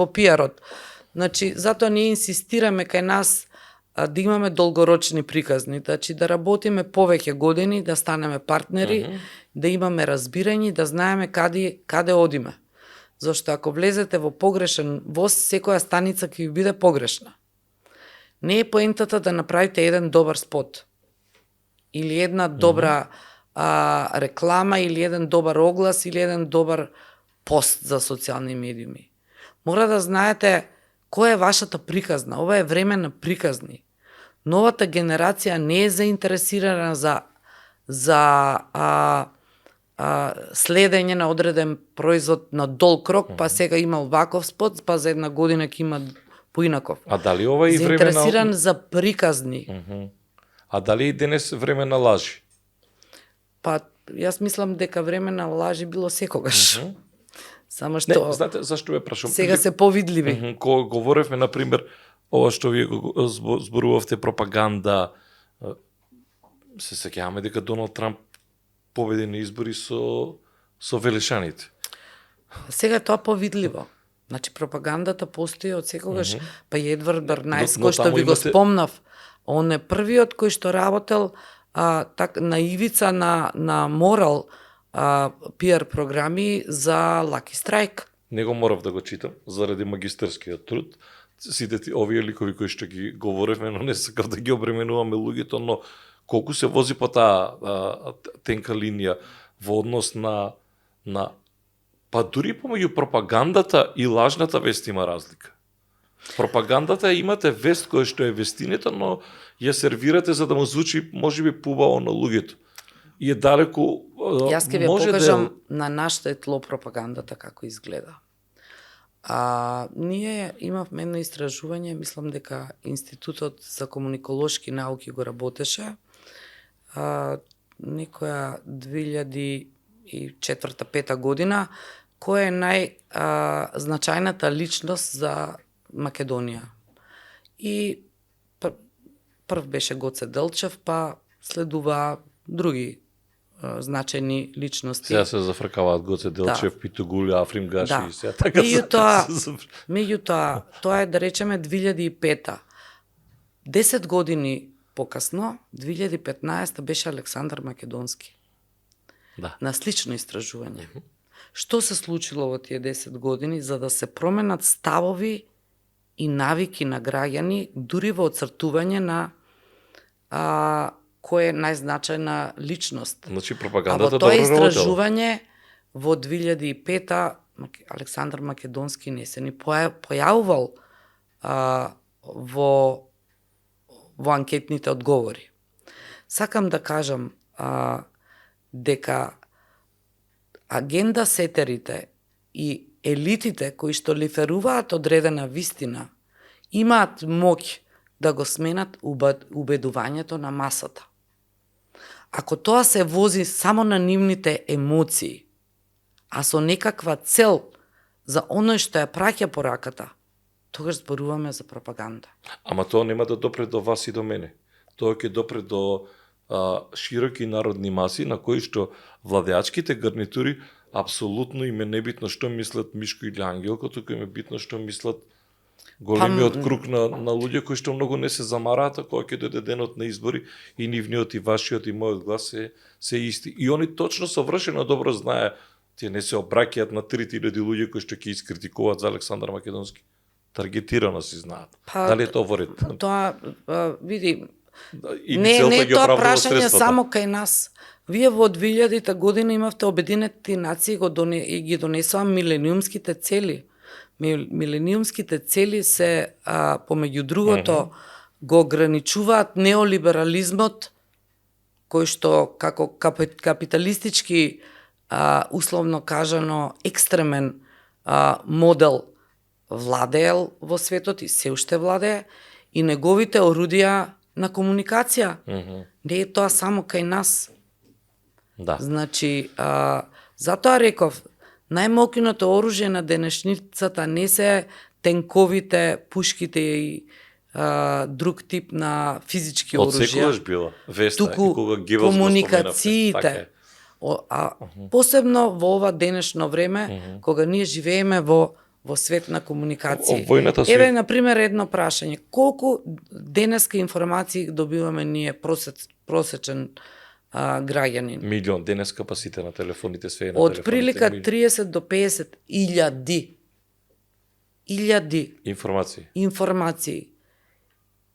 пиарот. Значи, затоа ние инсистираме кај нас да имаме долгорочни приказни, значи да работиме повеќе години, да станеме партнери, да имаме разбирање, да знаеме каде одиме. Зашто ако влезете во погрешен воз, секоја станица ќе ви биде погрешна. Не е поентата да направите еден добар спот или една добра реклама или еден добар оглас или еден добар пост за социјални медиуми. Мора да знаете која е вашата приказна. Ова е време на приказни. Новата генерација не е заинтересирана за следење на одреден производ на долг рок, па сега има ваков спот, па за една година ќе има поинаков. А дали ова е и време Заинтересиран на... за приказни. А дали и денес време на лажи? Па, јас мислам дека време на лажи било секогаш. Само Не, што знаете зашто ве прашам? сега се повидливи. Кога говоревме, например, ова што вие го зборувавте пропаганда, се сеќаваме дека Доналд Трамп победи на избори со велешаните. Сега е тоа повидливо. Значи, пропагандата постои од секогаш, па и Едвард Бернајс, Но кој што таму ви го имате- спомнав, он е првиот кој што работел на ивица на морал пиар програми за Lucky Strike. Него морав да го читам заради магистарскиот труд. Сите овие ликови кои што ги говоревме, но не сакав да ги обременуваме луѓето, но колку се вози по таа тенка линија во однос на па дури помеѓу пропагандата и лажната вест има разлика. Пропагандата имате вест која што е вестината, но ја сервирате за да му звучи можеби побаво на луѓето. И е далеку Јас ќе ви може покажам на нашето тло пропагандата како изгледа. Ние имавме едно истражување, мислам дека Институтот за комуниколошки науки го работеше. Некоја 2004-2005 година, која е најзначајната личност за Македонија. И прв беше Гоце Делчев, па следува други значајни личности. Сега се зафркаваат Гоце Делчев, Питогуле, Африм Гаши и сега така Меѓутоа, тоа е да речеме 2005-та. 10 години покасно, 2015 беше Александар Македонски. Да. На слично истражување. Што се случило во тие 10 години за да се променат ставови и навики на граѓани, дури во оцртување на кој е најзначајна личност. Значи А пропагандата во тоа добро работела. истражување во 2005-та Александар Македонски не се ни појавувал во анкетните одговори. Сакам да кажам дека агенда сетерите и елитите кои што лиферуваат одредена вистина имаат моќ да го сменат убедувањето на масата. Ако тоа се вози само на нивните емоции, а со некаква цел за оној што ја праќа пораката, тогаш зборуваме за пропаганда. Ама тоа нема да допре до вас и до мене. Тоа ќе допре до широки народни маси на кои што владеачките гарнитури апсолутно им е небитно што мислат Мишко или Ангелко, туку им е битно што мислат големиот круг на луѓе кои што многу не се замараат, а кога ќе дојде денот на избори и нивниот и вашиот и мојот глас се исти. И они точно совршено добро знае, тие не се обраќаат на 3000 луѓе кои што ќе искритикуваат за Александар Македонски. Таргетирано си знаат. Дали е тоа во ред? Тоа, види, Не е тоа прашање само кај нас. Вие во 2000-та година имавте Обединетите нации и ги донесоа милениумските цели. Милениумските цели се, помеѓу другото, го ограничуваат неолиберализмот, кој што како капиталистички, условно кажано, екстремен модел владеел во светот и се уште владее, и неговите орудија на комуникација. Не е тоа само кај нас. Да. Значи, затоа реков, најмокиното оружје на денешницата не се тенковите, пушките и друг тип на физички оружја. Од секогаш била Веста туку и кога ги комуникациите. Посебно во ова денешно време, кога ние живееме во свет на комуникација. Еве, например, едно прашање. Колку денеска информации добиваме ние просечен граѓанин? Милион денеска пасите на телефоните, све на телефоните. Од прилика 30 до 50 илјади информации.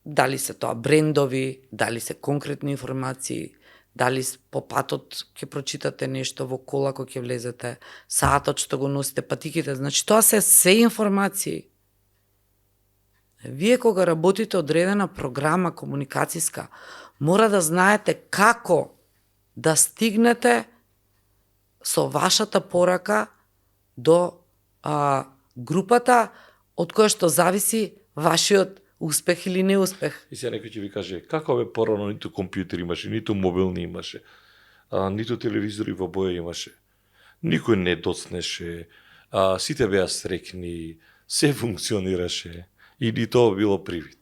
Дали се тоа брендови, дали се конкретни информации, дали по патот ќе прочитате нешто во кола кога ќе влезете, саатот што го носите, патиките, значи тоа се информации. Вие кога работите одредена програма комуникацијска, мора да знаете како да стигнете со вашата порака до групата од која што зависи вашиот успех или неуспех. И сега некој ќе ви каже, како бе порано ниту компјутер имаше, ниту мобилни имаше, ниту телевизори во боја имаше. Никој не доцнеше, сите беа срекни, се функционираше, или тоа било привид.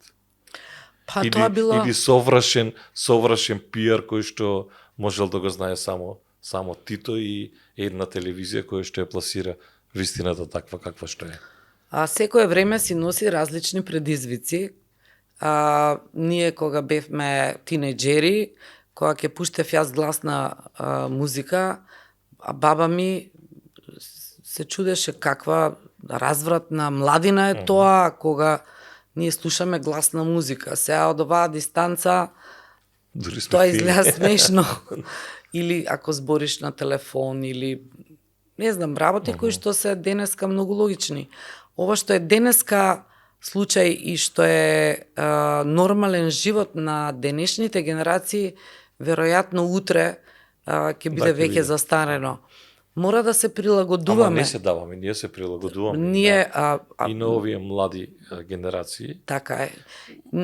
Тоа било... Или совршен пиар кој што можел да го знае само Тито и една телевизија која што ја пласира вистината таква каква што е. Секое време си носи различни предизвици. Ние кога бевме тинеџери, кога ќе пуштев јас гласна музика, баба ми се чудеше каква развратна младина е тоа, кога ние слушаме гласна музика. Сега од оваа дистанца тоа изгледа смешно. Или ако збориш на телефон, или не знам, работи кои што се денеска многу логични. Ова што е денеска случај и што е нормален живот на денешните генерации, веројатно утре ќе биде веќе застарено. Мора да се прилагодуваме. Ама не се даваме, ние се прилагодуваме. И на овие млади генерации. Така е.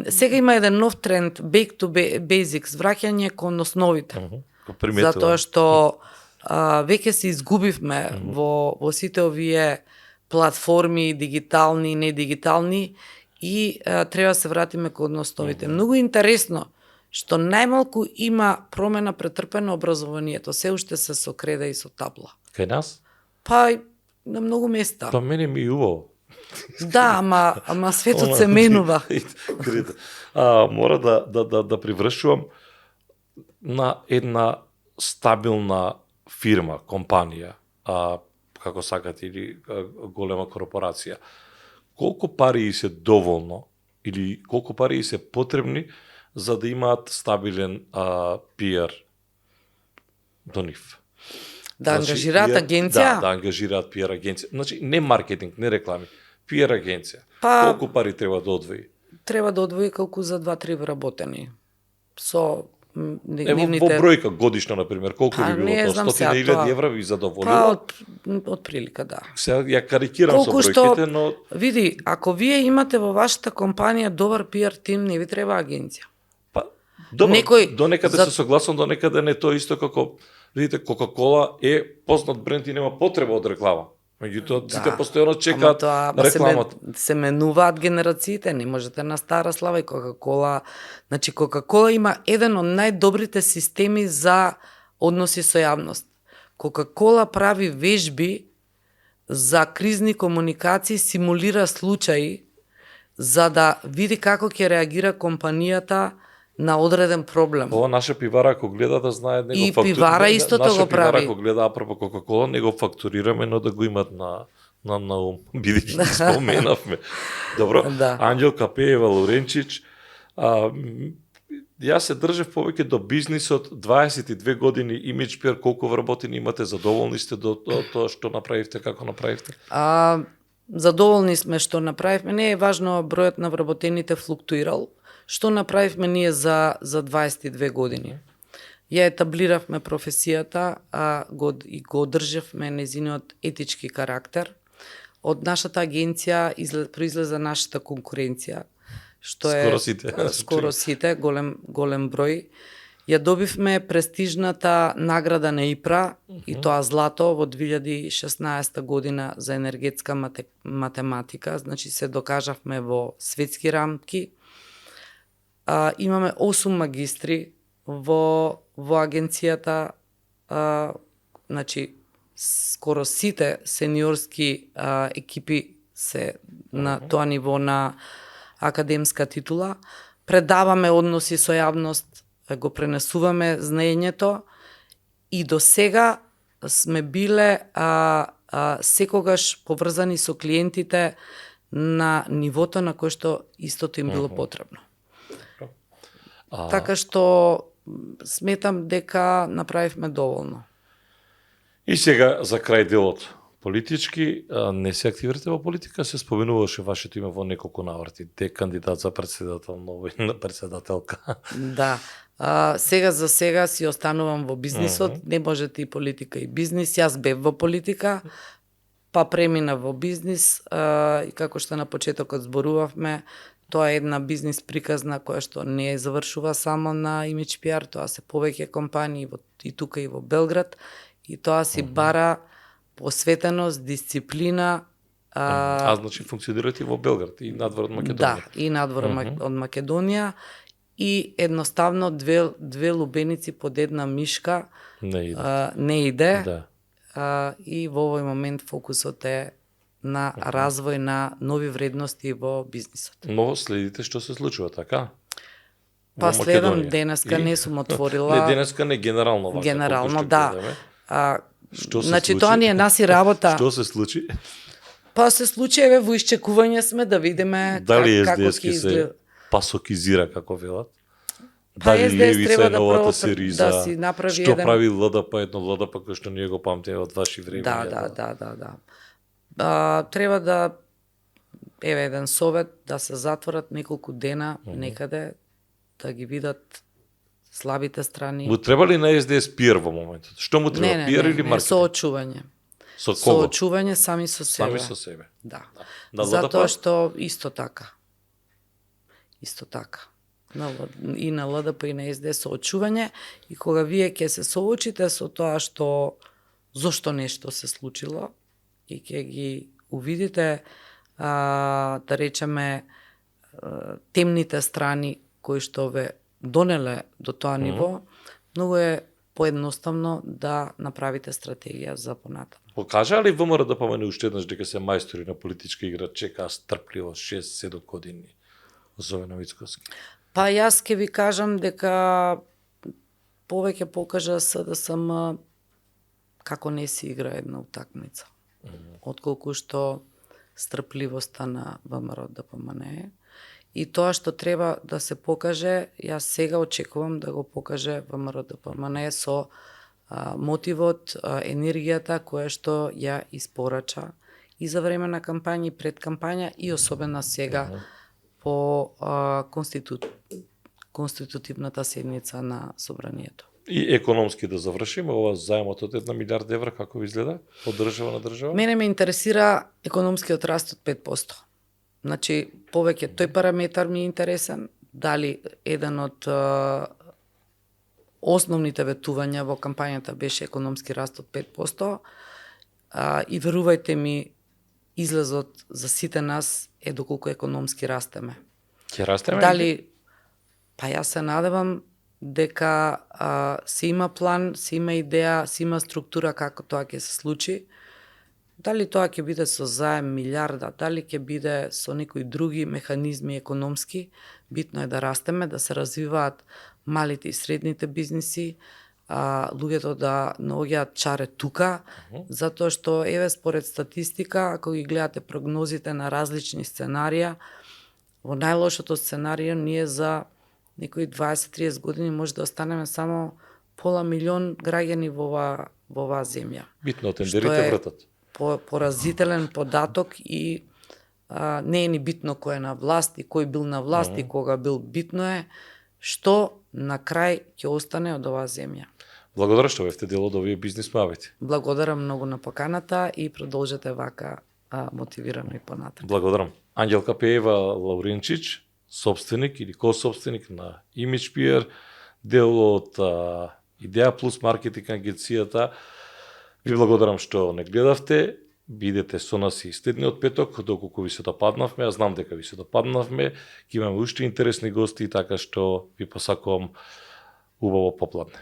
Сега има еден нов тренд, back to basics, враќање кон основите. Затоа што веќе се изгубивме во сите овие платформи, дигитални и недигитални, и треба да се вратиме кон основите. Многу интересно што најмалку има промена претрпена образованието, се уште се со креда и со табла. Кај нас? Па и на многу места. Па мене ми е убаво. Да, ама светот се менува. Мора да привршувам на една стабилна фирма, компанија, како сакате, или голема корпорација. Колку пари се доволно или колку пари се потребни за да имаат стабилен PR до нив? Да ангажираат агенција? Да ангажираат PR агенција. Значи, не маркетинг, не реклами, PR агенција. Па, колку пари треба да одвои? Треба да одвои колку за 2-3 вработени. Со Ево во бројка годишно, например, колку би било тоа? 100.000 евра ви задоволило? Па, од прилика, да. Сега ја карикирам со бројките, но... Види, ако вие имате во вашата компанија добар PR тим, не ви треба агенција. Па, добро, до некаде се согласам, до некаде не тоа исто како, видите, Кока-кола е познат бренд и нема потреба од реклама. Меѓутоа, сите постојано чекаат рекламата. Се менуваат генерациите, не можете на стара слава и Кока-кола. Значи, Кока-кола има еден од најдобрите системи за односи со јавност. Кока-кола прави вежби за кризни комуникации, симулира случаи за да види како ќе реагира компанијата на одреден проблем. Ова наша пивара ако гледа да знае него и пивара истото го прави. Наша пивара ако гледа апропо Кока-кола, него фактурираме, но да го имат на ум, бидејќи ги споменавме. Добро, да. Анѓелка Пеева Лоренчич, јас се држев повеќе до бизнисот, 22 години имидж PR, колку вработени имате, задоволни сте до тоа што направивте, како направивте? Задоволни сме што направивме, не е важно бројот на вработените флуктуирал. Што направивме ние за 22 години? Ја етаблиравме професијата, и го одржавме незиниот етички карактер. Од нашата агенција произлезе нашата конкуренција, што е скоро сите, голем број. Ја добивме престижната награда на ИПРА, и тоа злато во 2016 година за енергетска математика, значи се докажавме во светски рамки. Имаме 8 магистри во агенцијата, значи скоро сите сениорски екипи се на тоа ниво на академска титула. Предаваме односи со јавност, го пренесуваме знаењето и до сега сме биле секогаш поврзани со клиентите на нивото на кој што истото им било потребно. Така што сметам дека направивме доволно. И сега за крај делот политички, не се активирате во политика, се споменуваше вашето име во неколку наврати, де кандидат за председател, нова председателка. Да. Сега за сега си останувам во бизнисот, не можете и политика и бизнис. Јас бев во политика, па премина во бизнис, и како што на почетокот зборувавме, тоа е една бизнис приказна која што не завршува само на имидж PR, тоа се повеќе компании и тука и во Белград, и тоа си бара посветеност, дисциплина. Значи функционирате во Белград и надвор од Македонија. Да, и надвор од Македонија, и едноставно две лубеници под една мишка не иде. Да. И во овој момент фокусот е на развој на нови вредности во бизнисот. Но следите што се случува, така? Па следам, денеска не сум отворила. Не, денеска не, генерално вака. Генерално, да. Што се значи, случи? тоа не е наси работа. Што се случи? Па се случи, во исчекување сме да видиме дали како ќе се пасокизира, како велат? Па дали левица е новата СИРИЗА, да си направи што прави ЛДП, едно ЛДП кој што ние го памтиме од ваши времиња. Да. Треба да еден совет да се затворат неколку дена некаде, да ги видат слабите страни. Му треба ли на СДС PR во моментот? Што му треба, PR или маркетинг? Соочување. Со кого? Соочување сами со себе. Сами со себе. Да. На затоа што исто така. И на ЛДП и на СДС соочување, и кога вие ќе се соочите со тоа што зошто нешто се случило и ќе ги увидите, да речеме, темните страни кои што ве донеле до тоа ниво, многу е поедноставно да направите стратегија за понатаму. Покажа ли ВМРО да помене уште еднаш дека се мајстори на политичка игра, чекаа стрпливо 6-7 години, особено Мицкоски? Па јас ќе ви кажам дека повеќе покажа СДСМ како не си игра една утакмица. Отколку што стрпливоста на ВМРО ДПМНЕ. И тоа што треба да се покаже, јас сега очекувам да го покаже ВМРО ДПМНЕ со мотивот, енергијата која што ја испорача и за време на кампања и пред кампања и особено сега по конститутивната седница на Собранието. И економски да завршиме, ова заемот од 1 милиарда евра, како ви изгледа? Од држава на држава? Мене ме интересира економскиот раст од 5%. Значи, повеќе тој параметар ми е интересен, дали еден од основните ветувања во кампањата беше економски раст од 5%, и верувајте ми, излезот за сите нас е доколку економски растеме. Ќе растеме? Дали, па јас се надевам дека се има план, се има идеја, се има структура како тоа ќе се случи. Дали тоа ќе биде со заем милиарда, дали ќе биде со некои други механизми економски, битно е да растеме, да се развиваат малите и средните бизниси, луѓето да наоѓаат чаре тука, затоа што, еве, според статистика, ако ги гледате прогнозите на различни сценарија, во најлошото сценарио ние за некои 20-30 години може да останеме само пола милион граѓани во оваа земја. Битно, тендерите вртат. Поразителен податок и не е ни битно кој е на власт и кој бил на власт и кога бил. Битно е што на крај ќе остане од оваа земја. Благодарам што бевте дел од овие бизнис мавите. Благодарам многу на поканата и продолжете вака мотивирано и понатаму. Благодарам. Ангелка Пеева Лауренчич, собственик или ко-собственик на Image PR, дел од Идеја Плюс маркетинг агенцијата. Ви благодарам што не гледавте. Бидете со нас и следниот петок, доколку ви се допаднавме, а знам дека ви се допаднавме, ќе имаме уште интересни гости, така што ви посакувам убаво попладне.